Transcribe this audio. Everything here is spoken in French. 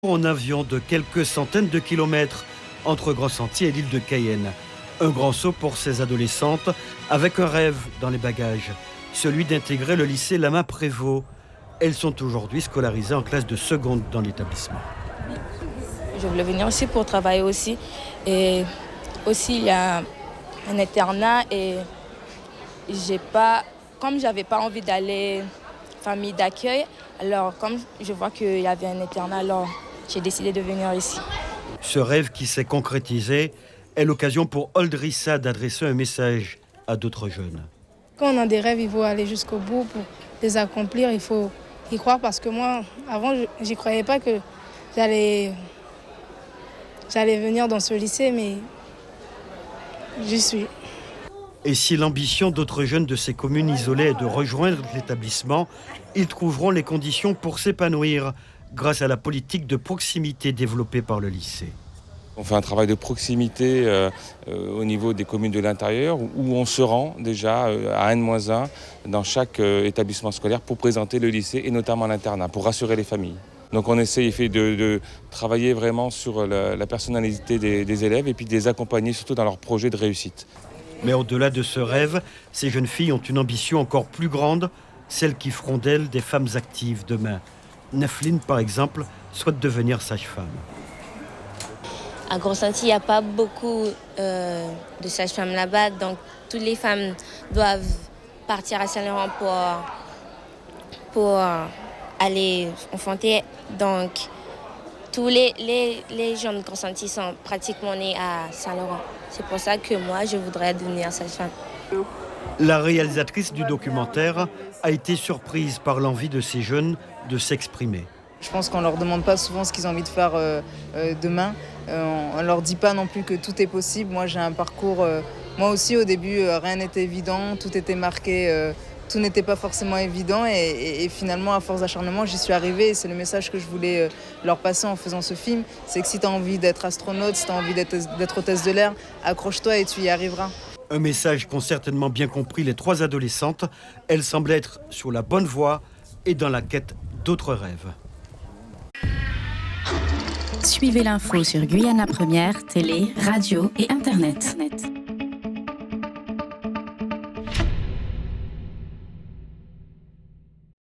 En avion de quelques centaines de kilomètres entre Grand-Sentier et l'île de Cayenne. Un grand saut pour ces adolescentes avec un rêve dans les bagages, celui d'intégrer le lycée Lama-Prévost. Elles sont aujourd'hui scolarisées en classe de seconde dans l'établissement. Je voulais venir aussi pour travailler aussi. Et aussi, il y a un internat et comme j'avais pas envie d'aller famille d'accueil, alors comme je vois qu'il y avait un internat, alors j'ai décidé de venir ici. Ce rêve qui s'est concrétisé est l'occasion pour Oldrissa d'adresser un message à d'autres jeunes. Quand on a des rêves, il faut aller jusqu'au bout pour les accomplir. Il faut y croire parce que moi, avant, j'y croyais pas que j'allais venir dans ce lycée, mais j'y suis. Et si l'ambition d'autres jeunes de ces communes isolées est de rejoindre l'établissement, ils trouveront les conditions pour s'épanouir grâce à la politique de proximité développée par le lycée. On fait un travail de proximité au niveau des communes de l'intérieur où on se rend déjà à N-1 dans chaque établissement scolaire pour présenter le lycée et notamment l'internat, pour rassurer les familles. Donc on essaie de travailler vraiment sur la personnalité des élèves et puis de les accompagner surtout dans leurs projets de réussite. Mais au-delà de ce rêve, ces jeunes filles ont une ambition encore plus grande, celle qui feront d'elles des femmes actives demain. Nefline, par exemple, souhaite devenir sage-femme. À Grand-Sentier, il n'y a pas beaucoup de sages-femmes là-bas, donc toutes les femmes doivent partir à Saint-Laurent pour aller enfanter. Donc tous les gens de Grand-Sentier sont pratiquement nés à Saint-Laurent. C'est pour ça que moi, je voudrais devenir sage-femme. La réalisatrice du documentaire a été surprise par l'envie de ces jeunes de s'exprimer. Je pense qu'on ne leur demande pas souvent ce qu'ils ont envie de faire demain. On ne leur dit pas non plus que tout est possible. Moi, j'ai un parcours... moi aussi, au début, rien n'était évident. Tout était marqué. Tout n'était pas forcément évident. Et finalement, à force d'acharnement, j'y suis arrivée. Et c'est le message que je voulais leur passer en faisant ce film. C'est que si tu as envie d'être astronaute, si tu as envie d'être hôtesse de l'air, accroche-toi et tu y arriveras. Un message qu'ont certainement bien compris les trois adolescentes. Elles semblent être sur la bonne voie et dans la quête d'autres rêves. Suivez l'info sur Guyana Première, télé, radio et Internet.